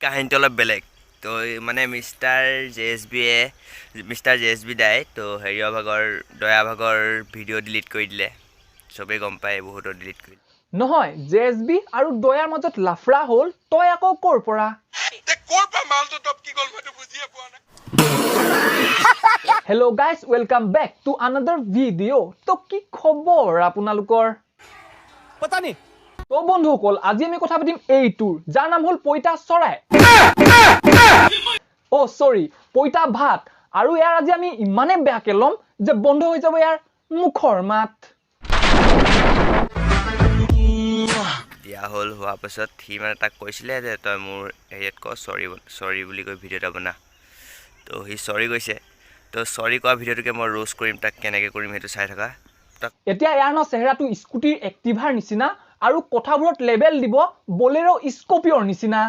কাহিনীটো অলপ বেলেগ তো মানে মিষ্টাৰ জেএছবি দাই তো হেৰিয়া ভাগৰ দয়া ভাগৰ ভিডিঅ' ডিলিট কৰি দিলে চবেই গম পায় বহুতো ডিলিট কৰি নহয় জেএছবি আৰু দয়াৰ মাজত লাফৰা হ'ল তই আকৌ ক'ৰ পৰা Hello guys, welcome back to another video. তো কি খবৰ আপোনালোকৰ? पता नहीं তো বন্ধুসকল আজি আমি কথা পাতিম এইটোৰ যাৰ নাম হ'ল পইতা চৰাই ও সৰি পইতা ভাত আৰু ইয়াৰ আজি আমি ইমানে বেয়াকে লম যে বন্ধ হৈ যাব ইয়াৰ মুখৰ মাত দিয়া হ'ল হোৱা পাছত সি মানে তাক কৈছিলে যে তই মোৰ হেৰিয়াত ক সৰি বুলি কৈ ভিডিঅ' এটা বনা তো সি সৰি কৈছে তো সৰি কোৱা ভিডিঅ'টোকে মই ৰোষ্ট কৰিম তাক কেনেকৈ কৰিম সেইটো চাই থকা এতিয়া ইয়াৰ ন চেহেৰাটো স্কুটিৰ এক্টিভাৰ নিচিনা আৰু কথাবোৰত লেভেল দিব বলেৰো স্কপিঅৰ নিচিনা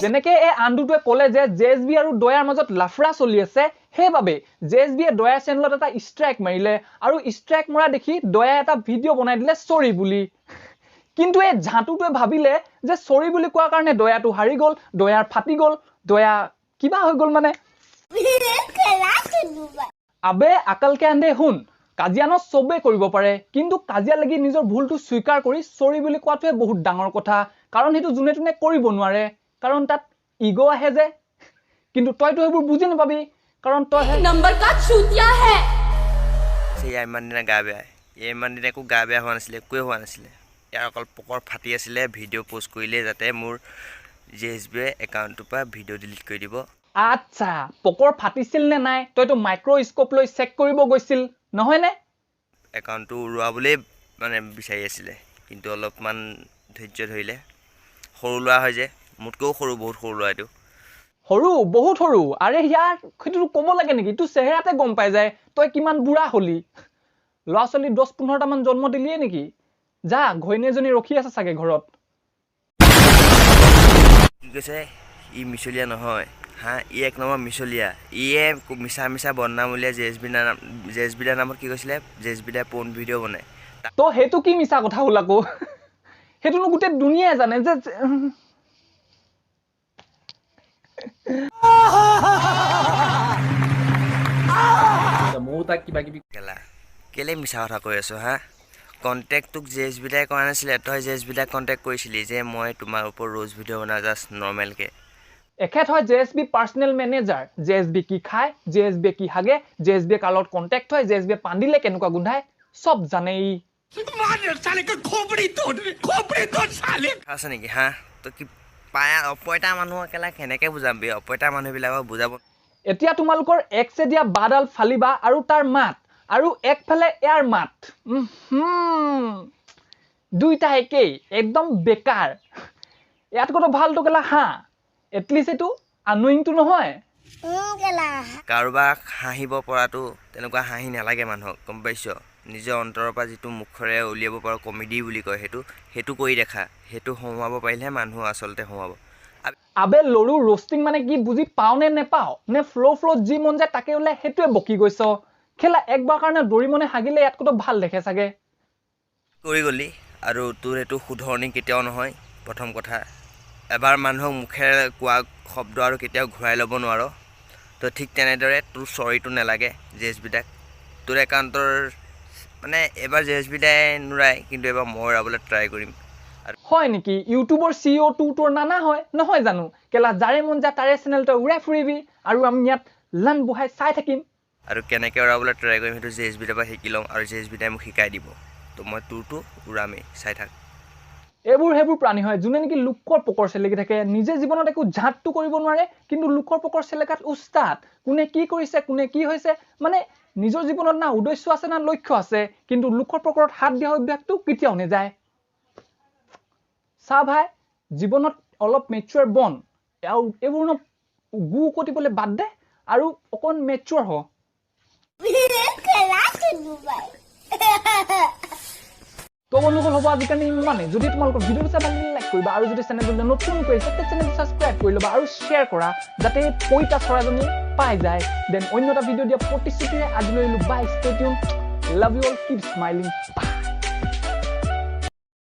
যেনেকে এই আন্দুটোৱে ক'লে যে জেএছবি আৰু দয়াৰ মাজত লাফৰা চলি আছে সেইবাবে জেএছবিয়ে দয়াৰ চেনেলত এটা ষ্ট্ৰাইক মাৰিলে আৰু ষ্ট্ৰাইক মৰা দেখি দয়া এটা ভিডিঅ' বনাই দিলে সৰি বুলি কিন্তু এই ঝাঁটুটোৱে ভাবিলে যে সৰি বুলি কোৱাৰ কাৰণে দয়াটো হাৰি গ'ল দয়াৰ ফাটি গ'ল দয়া কিবা হৈ গ'ল মানে আবে আকালকে আন্ধে শুন কাজিয়ানো সবে কৰিব পাৰে কিন্তু কাজিয়া লাগি নিজৰ ভুলটো স্বীকাৰ কৰি সৰি বুলি কোৱাটোৱে বহুত ডাঙৰ কথা কাৰণ হেতু জুনে তুনে কৰিব নোৱাৰে কাৰণ তাত ইগো আহে যে কিন্তু তইতো হেবোৰ বুজি নাপাবি কাৰণ তই নম্বৰ কা চুতিয়া হে সেই ইমান দিনা গা বেয়া ইমান দিনা একো গা বেয়া হোৱা নাছিলে একোৱে হোৱা নাছিলে ইয়াৰ অকল পকৰ ফাটি আছিলে ভিডিঅ' পোষ্ট কৰিলে যাতে মোৰ জেএছবি একাউণ্টটোৰ পৰা ভিডিঅ' ডিলিট কৰি দিব আচ্ছা পকৰ ফাটিছিল নে নাই তইতো মাইক্ৰস্কোপ লৈ চেক কৰিব গৈছিল নহয় নে একাউণ্টটো উৰুৱাবলৈ মানে বিচাৰি আছিলে কিন্তু অলপমান ধৈৰ্য ধৰিলে সৰু লোৱা হয় যে মোতকৈও সৰু বহুত সৰু লোৱা এইটো সৰু বহুত সৰু আৰে ইয়াৰ সেইটো ক'ব লাগে নেকি তোৰ চেহেৰাতে গম পাই যায় তই কিমান বুঢ়া হলি ল'ৰা ছোৱালী 10-15টা মান জন্ম দিলিয়ে নেকি যা ঘৈণীজনী ৰখি আছে চাগে ঘৰত কি কৈছে ই মিছলীয়া নহয় হা ই এক নম্বৰ মিছলীয়া ইয়ে মিছা বদনাম উলিয়াই জেএছবি দাৰ নামত কি কৈছিলে জেএছবি দাই পৰ্ণ ভিডিঅ' বনায় তো সেইটো কি মিছা কথা হ'ল আকৌ সেইটোনো গোটেই দুনিয়াই জানে যে ময়ো তাক কিবা কিবি কেলে মিছা কথা কৈ আছো হা কণ্টেক্টটোক জেএছবি দাই কৰা নাছিলে তই জেএছবি দাক কণ্টেক্ট কৰিছিলি যে মই তোমাৰ ওপৰত ৰোজ ভিডিঅ' বনাওঁ জাষ্ট নৰ্মেলকৈ এখেত হয় জেএছবি পাৰ্চনেল মেনেজাৰ জেএছবি কি খায় জেএছবি কি হাগে জেএছবি কালত কন্টেক্ট হয় জেএছবি পান্দিলে কেনেকুৱা গুন্ধায় সব জানেই আছে নেকি হা তই কি পায় অপইতা মানুহ একেলা কেনেকৈ বুজাবি অপইতা মানুহবিলাকক বুজাব এতিয়া তোমালোকৰ এক্সে দিয়া বাডাল ফালিবা আৰু তাৰ মাত আৰু একফালে ইয়াৰ মাত দুইটা একেই একদম বেকাৰ ইয়াত কত ভালটো কেলা হা এটলিষ্ট এইটো আনোয়িংটো নহয় কাৰোবাক হাঁহিব পৰাটো তেনেকুৱা হাঁহি নালাগে মানুহক গম পাইছ নিজৰ অন্তৰৰ পৰা যিটো মুখৰে উলিয়াব পাৰ কমেডি বুলি কয় সেইটো কৰি দেখা সেইটো হমাব পাৰিলেহে মানুহ আচলতে হমাব আবে লৰু ৰোষ্টিং মানে কি বুজি পাও নে নেপাও নে ফ্লো যি মন যায় তাকে ওলাই হেতুৱে বকি গৈছ খেলা একবাৰ কাৰণে দৰি মনে হাগিলে ইয়াত কত ভাল দেখে চাগে কৰি গলি আৰু তোৰ এইটো শুধৰণি কেতিয়াও নহয় প্ৰথম কথা এবাৰ মানুহক মুখেৰে কোৱা শব্দ আৰু কেতিয়াও ঘূৰাই ল'ব নোৱাৰ তো ঠিক তেনেদৰে তোৰ চৰিটো নালাগে জেএছবি দাক তোৰ একাউণ্টৰ মানে এবাৰ জেএছবি দাই নোৰাই কিন্তু এবাৰ মই ৰাবলৈ ট্ৰাই কৰিম হয় নেকি ইউটিউবৰ CEO টু তোৰ নানা হয় নহয় জানো কেলা যাৰে মন যায় তাৰে চেনেলটো উৰাই ফুৰিবি আৰু আমি ইয়াত লান বহাই চাই থাকিম আৰু কেনেকৈ উৰাবলৈ ট্ৰাই কৰিম সেইটো জেএছবি দাৰ পৰা শিকি ল'ম আৰু জেএছবি দাই মোক শিকাই দিব তো মই তোৰটো উৰামেই চাই থাক এইবোৰ হেবোৰ প্ৰাণী হয় যোনে নেকি লোকৰ পকৰ চেলেকি থাকে নিজে জীৱনত একো ঝাঁটটো কৰিব নোৱাৰে কিন্তু লোকৰ পকৰ চেলেকাত উস্তাদ কোনে কি কৰিছে কোনে কি হৈছে মানে নিজৰ জীৱনত না উদ্দেশ্য আছে না লক্ষ্য আছে কিন্তু লোকৰ পকৰত হাত দিয়া অভ্যাসটো কেতিয়াও নেযায় চা ভাই জীৱনত অলপ মেচুৱাৰ বন আৰু এইবোৰ ন গু কটিবলৈ বাদ দে আৰু অকণ মেচুৱাৰ হ তো বন্ধুসকল হ'ব আজিকালি ইমানে যদি তোমালোকৰ ভিডিঅ'টো চাই ভাল লাগিলে লাইক কৰিবা আৰু যদি চেনেলটো নতুন কৰিছে তে চেনেলটো সাবস্ক্ৰাইব কৰি ল'বা আৰু শ্বেয়াৰ কৰা যাতে পইতা চৰাইজনী পাই যায় দেন অন্য এটা ভিডিঅ' দিয়া প্ৰতিশ্ৰুতিৰে আজিলৈ bye stay tuned love you all keep smiling